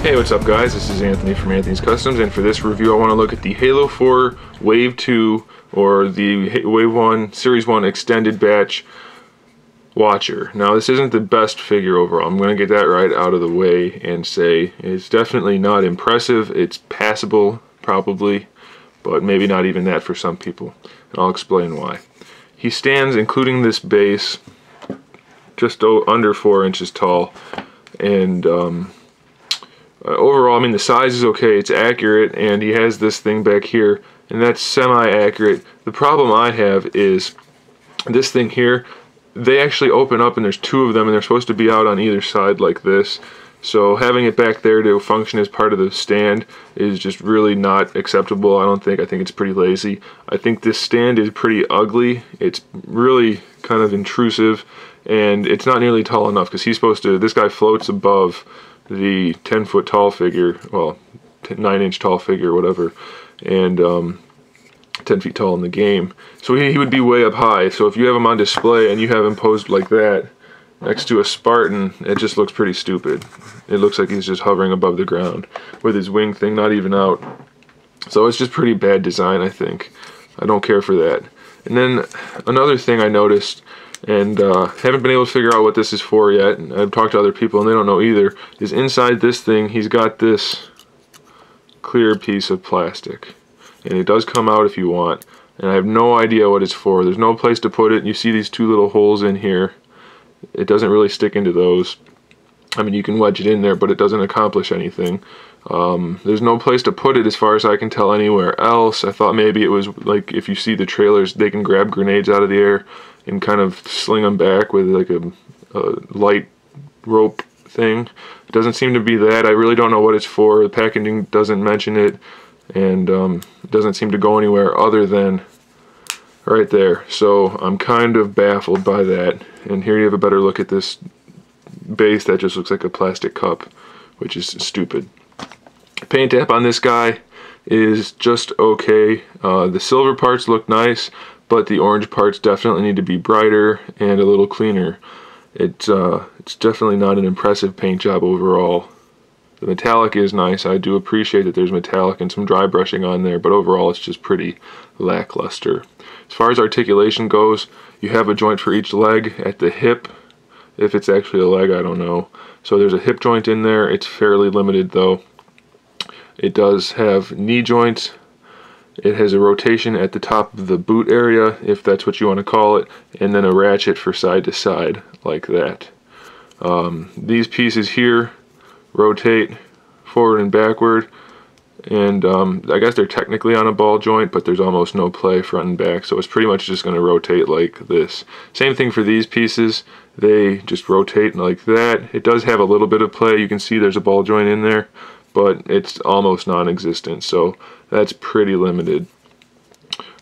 Hey, what's up guys? This is Anthony from Anthony's Customs, and for this review I want to look at the Halo 4 Wave 2 or the Wave 1 Series 1 Extended Batch Watcher. Now this isn't the best figure overall. I'm going to get that right out of the way and say it's definitely not impressive. It's passable probably, but maybe not even that for some people, and I'll explain why. He stands, including this base, just under 4 inches tall, and overall, I mean, the size is okay, it's accurate, and he has this thing back here, and that's semi-accurate. The problem I have is this thing here, they actually open up, and there's two of them, and they're supposed to be out on either side like this. So having it back there to function as part of the stand is just really not acceptable, I don't think. I think it's pretty lazy. I think this stand is pretty ugly. It's really kind of intrusive, and it's not nearly tall enough, because he's supposed to, this guy floats above the 10-foot tall figure, well, 9-inch tall figure, whatever, and 10 feet tall in the game. So he would be way up high. So if you have him on display and you have him posed like that next to a Spartan, it just looks pretty stupid. It looks like he's just hovering above the ground with his wing thing not even out. So it's just pretty bad design, I think. I don't care for that. And then another thing I noticed, and haven't been able to figure out what this is for yet, and I've talked to other people and they don't know either, is inside this thing he's got this clear piece of plastic, and it does come out if you want, and I have no idea what it's for. There's no place to put it. You see these two little holes in here. It doesn't really stick into those. I mean, you can wedge it in there, but it doesn't accomplish anything. There's no place to put it as far as I can tell anywhere else. I thought maybe it was like, if you see the trailers, they can grab grenades out of the air and kind of sling them back with like a light rope thing. It doesn't seem to be that. I really don't know what it's for. The packaging doesn't mention it, and it doesn't seem to go anywhere other than right there. So I'm kind of baffled by that. And here you have a better look at this base that just looks like a plastic cup, which is stupid. Paint app on this guy is just okay. The silver parts look nice, but the orange parts definitely need to be brighter and a little cleaner. It's definitely not an impressive paint job overall. The metallic is nice. I do appreciate that there's metallic and some dry brushing on there, but overall it's just pretty lackluster. As far as articulation goes, you have a joint for each leg at the hip. If it's actually a leg, I don't know. So there's a hip joint in there. It's fairly limited though. It does have knee joints. It has a rotation at the top of the boot area, if that's what you want to call it, and then a ratchet for side to side, like that. These pieces here rotate forward and backward, and I guess they're technically on a ball joint, but there's almost no play front and back, so it's pretty much just going to rotate like this. Same thing for these pieces. They just rotate like that. It does have a little bit of play. You can see there's a ball joint in there, but it's almost non-existent, so that's pretty limited.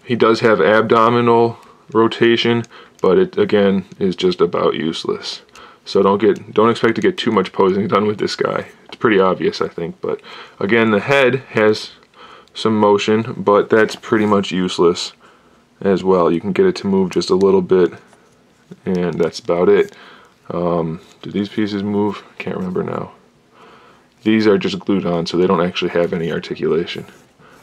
He does have abdominal rotation, but it again is just about useless. So don't expect to get too much posing done with this guy. It's pretty obvious, I think, but again, the head has some motion, but that's pretty much useless as well. You can get it to move just a little bit, and that's about it. Do these pieces move? I can't remember now. These are just glued on, so they don't actually have any articulation.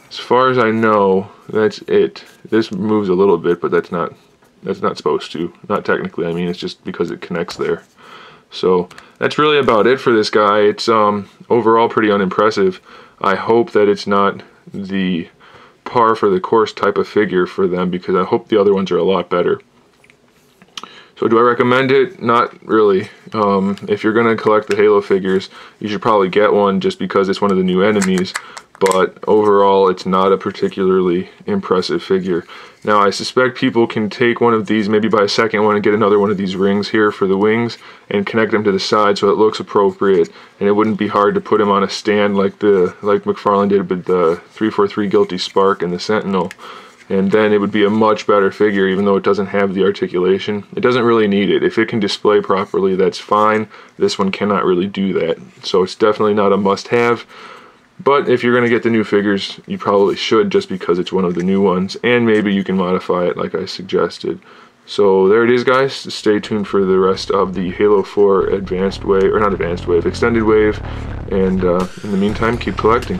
As far as I know, that's it. This moves a little bit, but that's not supposed to. Not technically, I mean, it's just because it connects there. So that's really about it for this guy. It's overall pretty unimpressive. I hope that it's not the par for the course type of figure for them, because I hope the other ones are a lot better. So do I recommend it? Not really. If you're going to collect the Halo figures, you should probably get one just because it's one of the new enemies, but overall it's not a particularly impressive figure. Now I suspect people can take one of these, maybe buy a second one and get another one of these rings here for the wings and connect them to the side so it looks appropriate, and it wouldn't be hard to put him on a stand like McFarlane did with the 343 Guilty Spark and the Sentinel. And then it would be a much better figure, even though it doesn't have the articulation. It doesn't really need it. If it can display properly, that's fine. This one cannot really do that. So it's definitely not a must-have. But if you're going to get the new figures, you probably should, just because it's one of the new ones. And maybe you can modify it like I suggested. So there it is, guys. Stay tuned for the rest of the Halo 4 Advanced Wave, or not Advanced Wave, Extended Wave, and in the meantime, keep collecting.